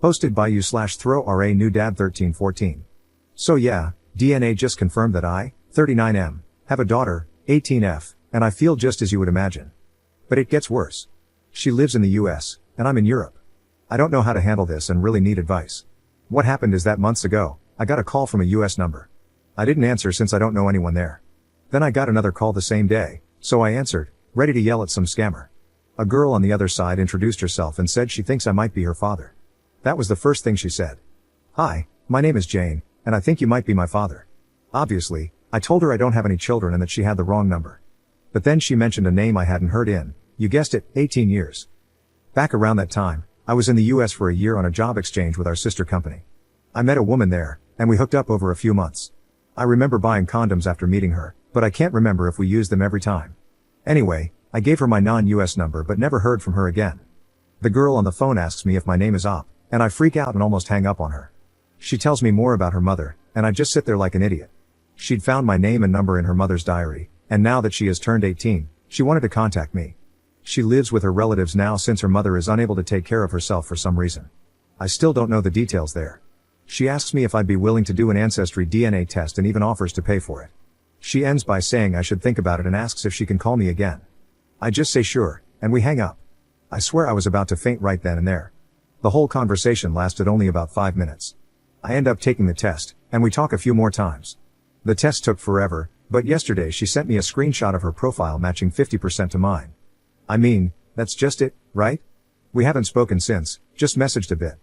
Posted by you/throw/ra new dad 1314. So yeah, DNA just confirmed that I, 39M, have a daughter, 18F, and I feel just as you would imagine. But it gets worse. She lives in the US, and I'm in Europe. I don't know how to handle this and really need advice. What happened is that months ago, I got a call from a US number. I didn't answer since I don't know anyone there. Then I got another call the same day, so I answered, ready to yell at some scammer. A girl on the other side introduced herself and said she thinks I might be her father. That was the first thing she said. Hi, my name is Jane, and I think you might be my father. Obviously, I told her I don't have any children and that she had the wrong number. But then she mentioned a name I hadn't heard in, you guessed it, 18 years. Back around that time, I was in the US for a year on a job exchange with our sister company. I met a woman there, and we hooked up over a few months. I remember buying condoms after meeting her, but I can't remember if we used them every time. Anyway, I gave her my non-US number but never heard from her again. The girl on the phone asks me if my name is Op, and I freak out and almost hang up on her. She tells me more about her mother, and I just sit there like an idiot. She'd found my name and number in her mother's diary, and now that she has turned 18, she wanted to contact me. She lives with her relatives now since her mother is unable to take care of herself for some reason. I still don't know the details there. She asks me if I'd be willing to do an ancestry DNA test and even offers to pay for it. She ends by saying I should think about it and asks if she can call me again. I just say sure, and we hang up. I swear I was about to faint right then and there. The whole conversation lasted only about 5 minutes. I end up taking the test, and we talk a few more times. The test took forever, but yesterday she sent me a screenshot of her profile matching 50% to mine. I mean, that's just it, right? We haven't spoken since, just messaged a bit.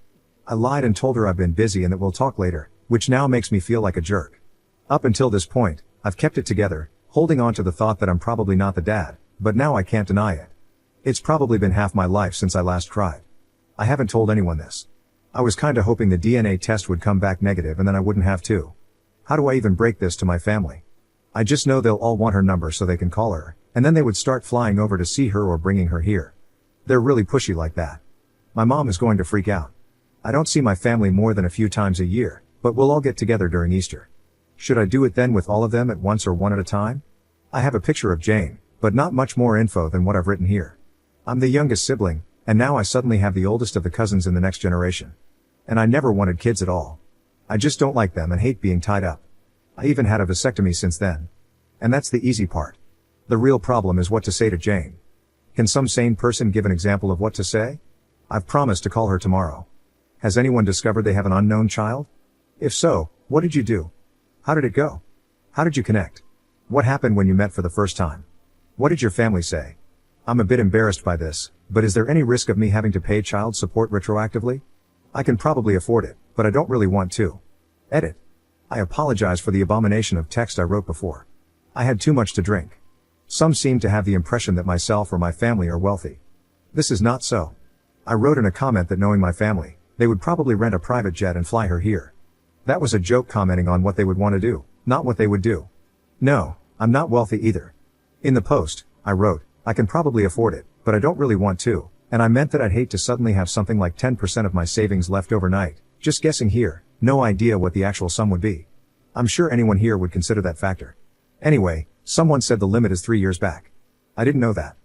I lied and told her I've been busy and that we'll talk later, which now makes me feel like a jerk. Up until this point, I've kept it together, holding on to the thought that I'm probably not the dad, but now I can't deny it. It's probably been half my life since I last cried. I haven't told anyone this. I was kinda hoping the DNA test would come back negative and then I wouldn't have to. How do I even break this to my family? I just know they'll all want her number so they can call her, and then they would start flying over to see her or bringing her here. They're really pushy like that. My mom is going to freak out. I don't see my family more than a few times a year, but we'll all get together during Easter. Should I do it then with all of them at once or one at a time? I have a picture of Jane, but not much more info than what I've written here. I'm the youngest sibling, and now I suddenly have the oldest of the cousins in the next generation. And I never wanted kids at all. I just don't like them and hate being tied up. I even had a vasectomy since then. And that's the easy part. The real problem is what to say to Jane. Can some sane person give an example of what to say? I've promised to call her tomorrow. Has anyone discovered they have an unknown child? If so, what did you do? How did it go? How did you connect? What happened when you met for the first time? What did your family say? I'm a bit embarrassed by this, but is there any risk of me having to pay child support retroactively? I can probably afford it, but I don't really want to. Edit. I apologize for the abomination of text I wrote before. I had too much to drink. Some seem to have the impression that myself or my family are wealthy. This is not so. I wrote in a comment that knowing my family, they would probably rent a private jet and fly her here. That was a joke commenting on what they would want to do, not what they would do. No, I'm not wealthy either. In the post, I wrote, I can probably afford it, but I don't really want to, and I meant that I'd hate to suddenly have something like 10% of my savings left overnight, just guessing here, no idea what the actual sum would be. I'm sure anyone here would consider that factor. Anyway, someone said the limit is 3 years back. I didn't know that.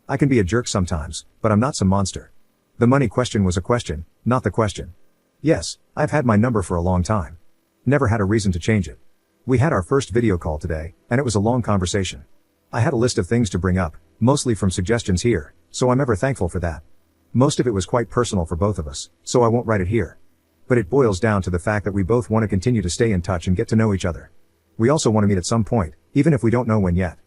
I can be a jerk sometimes, but I'm not some monster. The money question was a question, not the question. Yes, I've had my number for a long time. Never had a reason to change it. We had our first video call today, and it was a long conversation. I had a list of things to bring up, mostly from suggestions here, so I'm ever thankful for that. Most of it was quite personal for both of us, so I won't write it here. But it boils down to the fact that we both want to continue to stay in touch and get to know each other. We also want to meet at some point, even if we don't know when yet.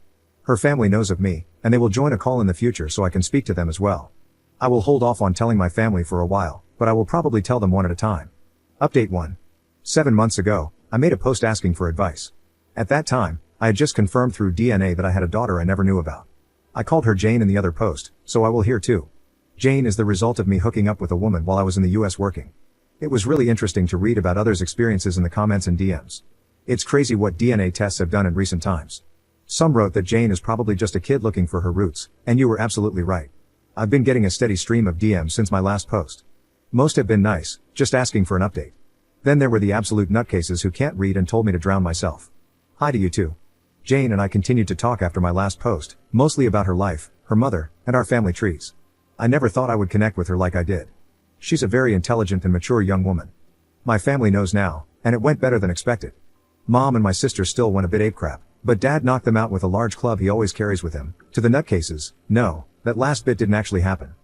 Her family knows of me, and they will join a call in the future so I can speak to them as well. I will hold off on telling my family for a while, but I will probably tell them one at a time. Update 1. 7 months ago, I made a post asking for advice. At that time, I had just confirmed through DNA that I had a daughter I never knew about. I called her Jane in the other post, so I will here too. Jane is the result of me hooking up with a woman while I was in the US working. It was really interesting to read about others' experiences in the comments and DMs. It's crazy what DNA tests have done in recent times. Some wrote that Jane is probably just a kid looking for her roots, and you were absolutely right. I've been getting a steady stream of DMs since my last post. Most have been nice, just asking for an update. Then there were the absolute nutcases who can't read and told me to drown myself. Hi to you too. Jane and I continued to talk after my last post, mostly about her life, her mother, and our family trees. I never thought I would connect with her like I did. She's a very intelligent and mature young woman. My family knows now, and it went better than expected. Mom and my sister still went a bit apecrap, but Dad knocked them out with a large club he always carries with him. To the nutcases, no, that last bit didn't actually happen.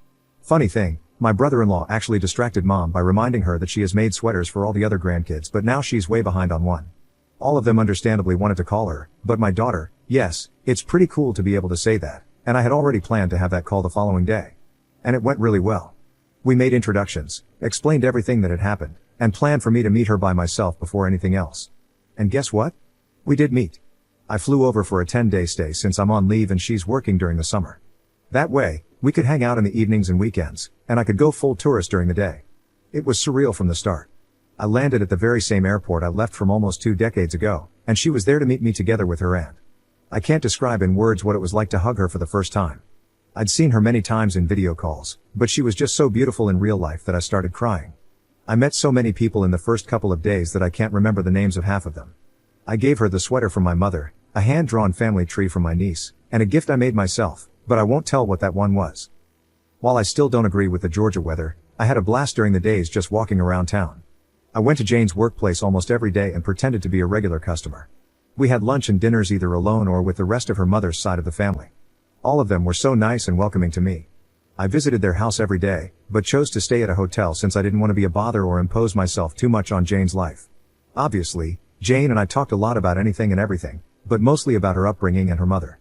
Funny thing, my brother-in-law actually distracted Mom by reminding her that she has made sweaters for all the other grandkids, but now she's way behind on one. All of them understandably wanted to call her, but my daughter, yes, it's pretty cool to be able to say that, and I had already planned to have that call the following day. And it went really well. We made introductions, explained everything that had happened, and planned for me to meet her by myself before anything else. And guess what? We did meet. I flew over for a 10-day stay since I'm on leave and she's working during the summer. That way, we could hang out in the evenings and weekends, and I could go full tourist during the day. It was surreal from the start. I landed at the very same airport I left from almost 2 decades ago, and she was there to meet me together with her aunt. I can't describe in words what it was like to hug her for the first time. I'd seen her many times in video calls, but she was just so beautiful in real life that I started crying. I met so many people in the first couple of days that I can't remember the names of half of them. I gave her the sweater from my mother, a hand-drawn family tree from my niece, and a gift I made myself, but I won't tell what that one was. While I still don't agree with the Georgia weather, I had a blast during the days just walking around town. I went to Jane's workplace almost every day and pretended to be a regular customer. We had lunch and dinners either alone or with the rest of her mother's side of the family. All of them were so nice and welcoming to me. I visited their house every day, but chose to stay at a hotel since I didn't want to be a bother or impose myself too much on Jane's life. Obviously, Jane and I talked a lot about anything and everything, but mostly about her upbringing and her mother.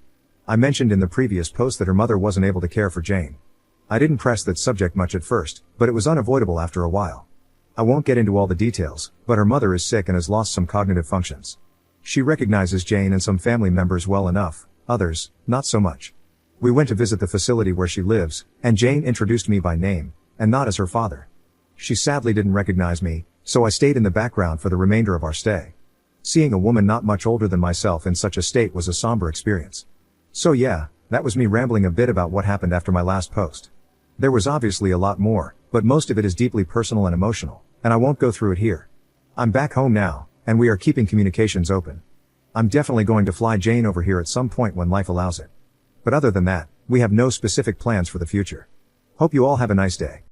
I mentioned in the previous post that her mother wasn't able to care for Jane. I didn't press that subject much at first, but it was unavoidable after a while. I won't get into all the details, but her mother is sick and has lost some cognitive functions. She recognizes Jane and some family members well enough, others, not so much. We went to visit the facility where she lives, and Jane introduced me by name, and not as her father. She sadly didn't recognize me, so I stayed in the background for the remainder of our stay. Seeing a woman not much older than myself in such a state was a somber experience. So yeah, that was me rambling a bit about what happened after my last post. There was obviously a lot more, but most of it is deeply personal and emotional, and I won't go through it here. I'm back home now, and we are keeping communications open. I'm definitely going to fly Jane over here at some point when life allows it. But other than that, we have no specific plans for the future. Hope you all have a nice day.